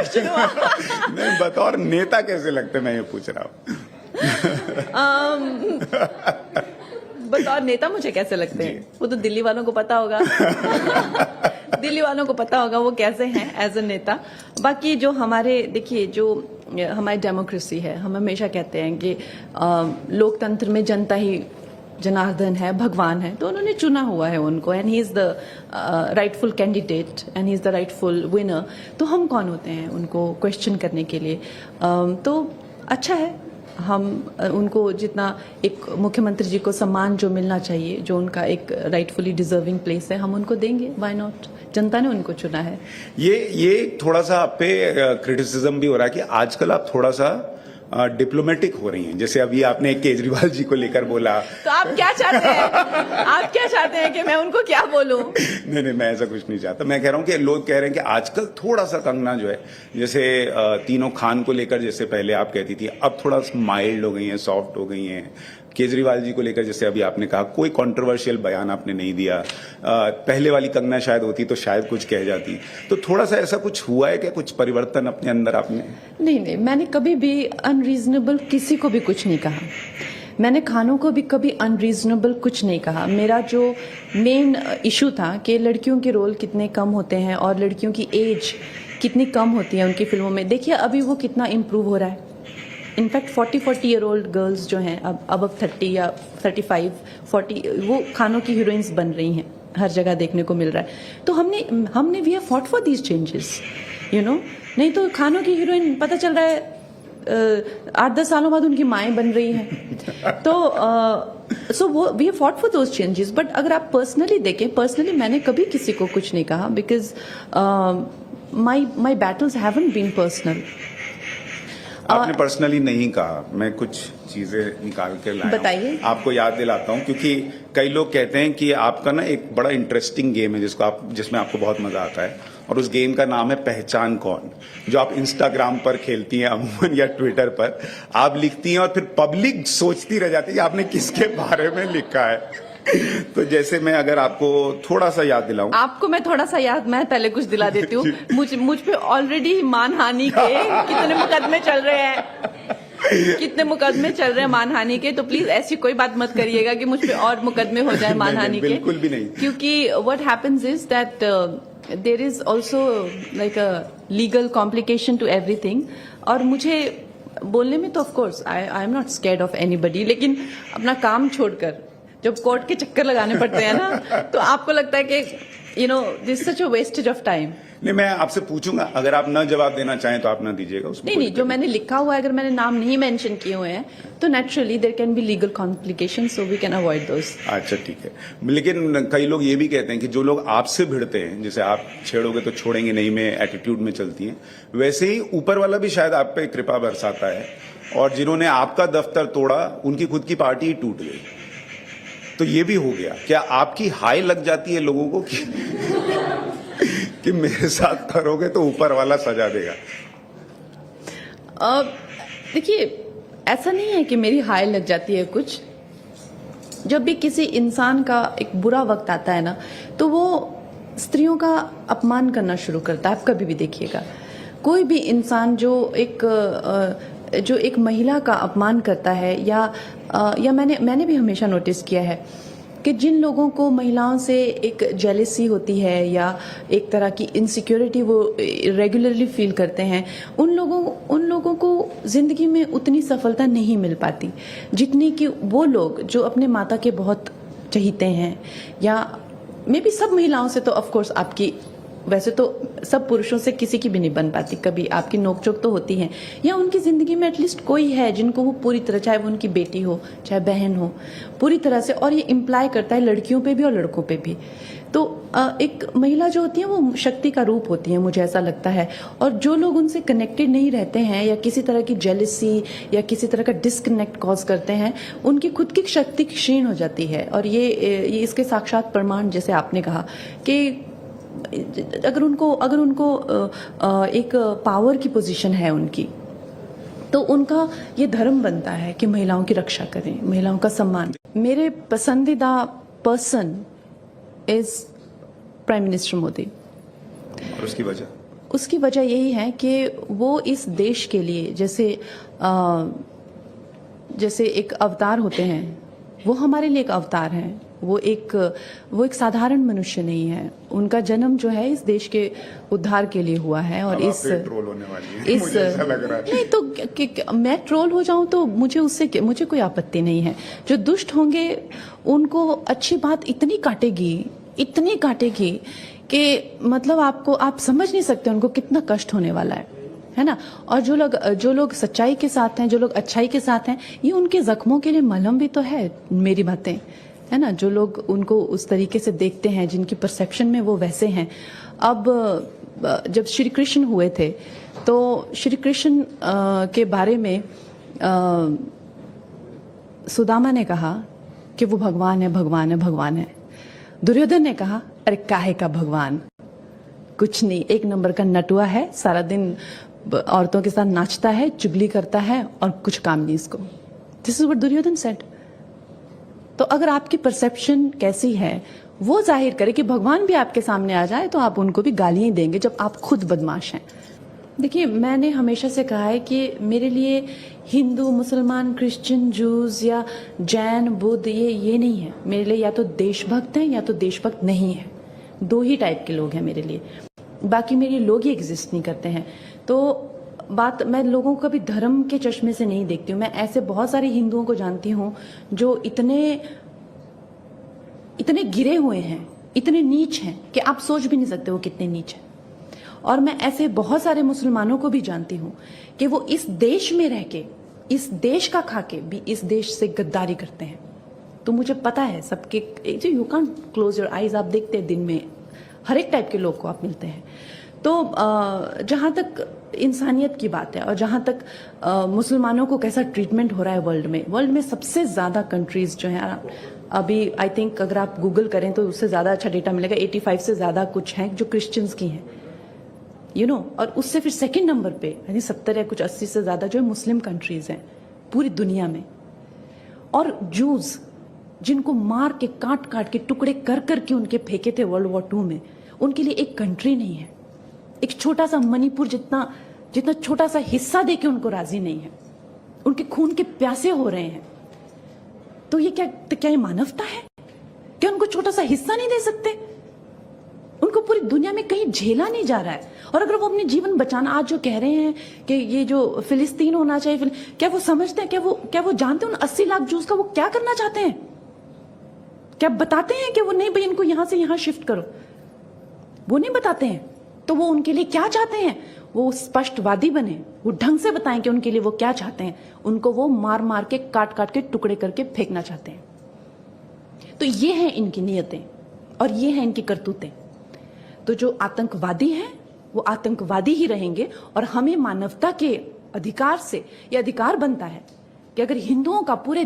Question हुआ। नहीं, बतौर नेता कैसे लगते, मैं ये पूछ रहा हूँ। बतौर नेता मुझे कैसे लगते हैं वो तो दिल्ली वालों को पता होगा। दिल्ली वालों को पता होगा वो कैसे हैं एज अ नेता। बाकी जो हमारे, देखिए, जो हमारी डेमोक्रेसी है, हम हमेशा कहते हैं कि लोकतंत्र में जनता ही जनार्दन है, भगवान है, तो उन्होंने चुना हुआ है उनको, and he is the rightful candidate and he is the rightful winner. तो हम कौन होते हैं उनको क्वेश्चन करने के लिए? तो अच्छा है, हम उनको जितना एक मुख्यमंत्री जी को सम्मान जो मिलना चाहिए, जो उनका एक राइटफुली डिजर्विंग प्लेस है, हम उनको देंगे। Why not? जनता ने उनको चुना है। ये थोड़ा सा आप पे क्रिटिसिज्म भी हो रहा है कि आजकल आप थोड़ा सा डिप्लोमेटिक हो रही हैं। जैसे अभी आपने केजरीवाल जी को लेकर बोला, तो आप क्या चाहते हैं? आप क्या चाहते हैं कि मैं उनको क्या बोलूं? नहीं, मैं ऐसा कुछ नहीं चाहता। मैं कह रहा हूं कि लोग कह रहे हैं कि आजकल थोड़ा सा कंगना जो है, जैसे तीनों खान को लेकर, जैसे पहले आप कहती थी, अब थोड़ा माइल्ड हो गई हैं, सॉफ्ट हो गई हैं। केजरीवाल जी को लेकर जैसे अभी आपने कहा, कोई कंट्रोवर्शियल बयान आपने नहीं दिया। पहले वाली कंगना शायद होती तो शायद कुछ कह जाती। तो थोड़ा सा ऐसा कुछ हुआ है क्या, कुछ परिवर्तन अपने अंदर आपने? नहीं, मैंने कभी भी अनरीजनेबल किसी को भी कुछ नहीं कहा। मैंने खानों को भी कभी अनरीजनेबल कुछ नहीं कहा। मेरा जो मेन इशू था कि लड़कियों के रोल कितने कम होते हैं और लड़कियों की एज कितनी कम होती है उनकी फिल्मों में। देखिए अभी वो कितना इम्प्रूव हो रहा है। इनफैक्ट 40 ईयर ओल्ड गर्ल्स जो हैं, अब 30 या 35, 40, वो खानों की हीरोइंस बन रही हैं, हर जगह देखने को मिल रहा है। तो हमने we have fought for these changes, you know. नहीं तो खानों की हीरोइन पता चल रहा है 8-10 सालों बाद उनकी माएँ बन रही हैं। तो सो वो we have fought for those changes. But अगर आप पर्सनली देखें, पर्सनली मैंने कभी किसी को कुछ नहीं कहा, because my battles haven't been personal. आपने पर्सनली नहीं कहा, मैं कुछ चीजें निकाल के लाया हूं। बताइए। आपको याद दिलाता हूं, क्योंकि कई लोग कहते हैं कि आपका ना एक बड़ा इंटरेस्टिंग गेम है जिसमें आपको बहुत मजा आता है, और उस गेम का नाम है पहचान कौन, जो आप इंस्टाग्राम पर खेलती हैं अमूमन, या ट्विटर पर आप लिखती हैं और फिर पब्लिक सोचती रह जाती है कि आपने किसके बारे में लिखा है। तो जैसे मैं अगर आपको थोड़ा सा याद दिलाऊं, आपको मैं थोड़ा सा याद, मैं पहले कुछ दिला देती हूँ। मुझ पे ऑलरेडी मानहानि के कितने मुकदमे चल रहे हैं, कितने मुकदमे चल रहे हैं मानहानि के। तो प्लीज ऐसी कोई बात मत करिएगा कि मुझ पे और मुकदमे हो जाए मानहानि के। बिल्कुल भी नहीं, क्योंकि what happens is that there is also like a legal complication to everything. और मुझे बोलने में तो of course I am not scared of anybody, लेकिन अपना काम छोड़कर जब कोर्ट के चक्कर लगाने पड़ते हैं ना, तो आपको लगता है कि you know this such a wastage of time. नहीं, मैं आपसे पूछूंगा, अगर आप न जवाब देना चाहें तो आप न दीजिएगा। उसमें नहीं, जो मैंने लिखा हुआ है, अगर मैंने नाम नहीं मेंशन किए हुए हैं, तो naturally there can be legal complication, so we can avoid those. अच्छा, ठीक है। लेकिन कई लोग ये भी कहते हैं कि जो लोग आपसे भिड़ते हैं, जैसे आप छेड़ोगे तो छोड़ेंगे नहीं में एटीट्यूड में चलती हैं, वैसे ही ऊपर वाला भी शायद आप पे कृपा बरसाता है, और जिन्होंने आपका दफ्तर तोड़ा उनकी खुद की पार्टी ही टूट गई। तो ये भी हो गया क्या? आपकी हाई लग जाती है लोगों को कि मेरे साथ करोगे तो ऊपर वाला सजा देगा? देखिए, ऐसा नहीं है कि मेरी हाय लग जाती है कुछ। जब भी किसी इंसान का एक बुरा वक्त आता है ना, तो वो स्त्रियों का अपमान करना शुरू करता है। आप कभी भी देखिएगा, कोई भी इंसान जो एक महिला का अपमान करता है, या मैंने भी हमेशा नोटिस किया है कि जिन लोगों को महिलाओं से एक जेलेसी होती है या एक तरह की इनसिक्योरिटी वो रेगुलरली फील करते हैं, उन लोगों को जिंदगी में उतनी सफलता नहीं मिल पाती जितनी कि वो लोग जो अपने माता के बहुत चहीते हैं। या मे बी सब महिलाओं से तो ऑफ कोर्स आपकी, वैसे तो सब पुरुषों से किसी की भी नहीं बन पाती, कभी आपकी नोकझोंक तो होती है, या उनकी जिंदगी में एटलीस्ट कोई है जिनको वो पूरी तरह, चाहे वो उनकी बेटी हो चाहे बहन हो, पूरी तरह से। और ये इम्प्लाई करता है लड़कियों पे भी और लड़कों पे भी। तो एक महिला जो होती है वो शक्ति का रूप होती है, मुझे ऐसा लगता है। और जो लोग उनसे कनेक्टेड नहीं रहते हैं या किसी तरह की जेलसी या किसी तरह का डिस्कनेक्ट कॉज करते हैं, उनकी खुद की शक्ति क्षीण हो जाती है। और ये इसके साक्षात प्रमाण, जैसे आपने कहा कि अगर उनको एक पावर की पोजीशन है उनकी, तो उनका ये धर्म बनता है कि महिलाओं की रक्षा करें, महिलाओं का सम्मान। मेरे पसंदीदा person is prime minister Modi. और उसकी वजह? उसकी वजह यही है कि वो इस देश के लिए जैसे एक अवतार होते हैं, वो हमारे लिए एक अवतार है। वो एक साधारण मनुष्य नहीं है। उनका जन्म जो है इस देश के उद्धार के लिए हुआ है। और अब इस आप पे ट्रोल होने वाली है, मुझे ऐसा लग रहा है। नहीं तो मैं ट्रोल हो जाऊं तो मुझे कोई आपत्ति नहीं है। जो दुष्ट होंगे उनको अच्छी बात इतनी काटेगी कि मतलब आप समझ नहीं सकते उनको कितना कष्ट होने वाला है ना। और जो लोग सच्चाई के साथ हैं, जो लोग अच्छाई के साथ हैं, ये उनके जख्मों के लिए मलहम भी तो है। मेरी बातें है ना, जो लोग उनको उस तरीके से देखते हैं, जिनकी परसेप्शन में वो वैसे हैं। अब जब श्री कृष्ण हुए थे तो श्री कृष्ण के बारे में सुदामा ने कहा कि वो भगवान है। दुर्योधन ने कहा अरे काहे का भगवान, कुछ नहीं, एक नंबर का नटुआ है, सारा दिन औरतों के साथ नाचता है, चुगली करता है और कुछ काम नहीं इसको। This is what Duryodhana said. तो अगर आपकी परसेप्शन कैसी है वो जाहिर करे कि भगवान भी आपके सामने आ जाए तो आप उनको भी गालियां देंगे जब आप खुद बदमाश हैं। देखिए, मैंने हमेशा से कहा है कि मेरे लिए हिंदू, मुसलमान, क्रिश्चियन, जूस या जैन, बुद्ध ये नहीं है। मेरे लिए या तो देशभक्त हैं या तो देशभक्त नहीं है। दो ही टाइप के लोग हैं मेरे लिए, बाकी मेरे लोग ही एग्जिस्ट नहीं करते हैं। तो मैं लोगों को कभी धर्म के चश्मे से नहीं देखती हूँ। मैं ऐसे बहुत सारे हिंदुओं को जानती हूँ जो इतने गिरे हुए हैं, इतने नीच हैं कि आप सोच भी नहीं सकते वो कितने नीच हैं। और मैं ऐसे बहुत सारे मुसलमानों को भी जानती हूँ कि वो इस देश में रह के, इस देश का खा के भी इस देश से गद्दारी करते हैं। तो मुझे पता है सबके, you can't close your eyes, आप देखते हैं दिन में हर एक टाइप के लोग को आप मिलते हैं। तो जहां तक इंसानियत की बात है और जहां तक मुसलमानों को कैसा ट्रीटमेंट हो रहा है वर्ल्ड में सबसे ज्यादा कंट्रीज जो है अभी, आई थिंक अगर आप गूगल करें तो उससे ज्यादा अच्छा डेटा मिलेगा, 85 से ज्यादा कुछ हैं जो क्रिश्चियंस की हैं, यू नो। और उससे फिर सेकंड नंबर पे यानी 70 या कुछ 80 से ज्यादा जो है मुस्लिम कंट्रीज हैं पूरी दुनिया में। और जूस जिनको मार के काट के टुकड़े कर के उनके फेंके थे वर्ल्ड वॉर 2 में, उनके लिए एक कंट्री नहीं है। एक छोटा सा मणिपुर जितना छोटा सा हिस्सा देके उनको राजी नहीं है। उनके खून के प्यासे हो रहे हैं। तो ये क्या ये मानवता है? क्या उनको छोटा सा हिस्सा नहीं दे सकते? उनको पूरी दुनिया में कहीं झेला नहीं जा रहा है। और अगर वो अपने जीवन बचाना, आज जो कह रहे हैं कि ये जो फिलिस्तीन होना चाहिए, क्या वो समझते हैं? क्या वो जानते हैं उन 80 लाख जूस का वो क्या करना चाहते हैं? क्या बताते हैं कि वो नहीं भाई इनको यहां से यहां शिफ्ट करो? वो नहीं बताते हैं। तो वो उनके लिए क्या चाहते हैं? वो स्पष्टवादी बने, वो ढंग से बताएं कि उनके लिए वो क्या चाहते हैं। उनको वो मार के काट के टुकड़े करके फेंकना चाहते हैं। तो ये है इनकी नीयतें और ये है इनकी करतूतें। तो जो आतंकवादी हैं वो आतंकवादी ही रहेंगे। और हमें मानवता के अधिकार से यह अधिकार बनता है कि अगर हिंदुओं का पूरे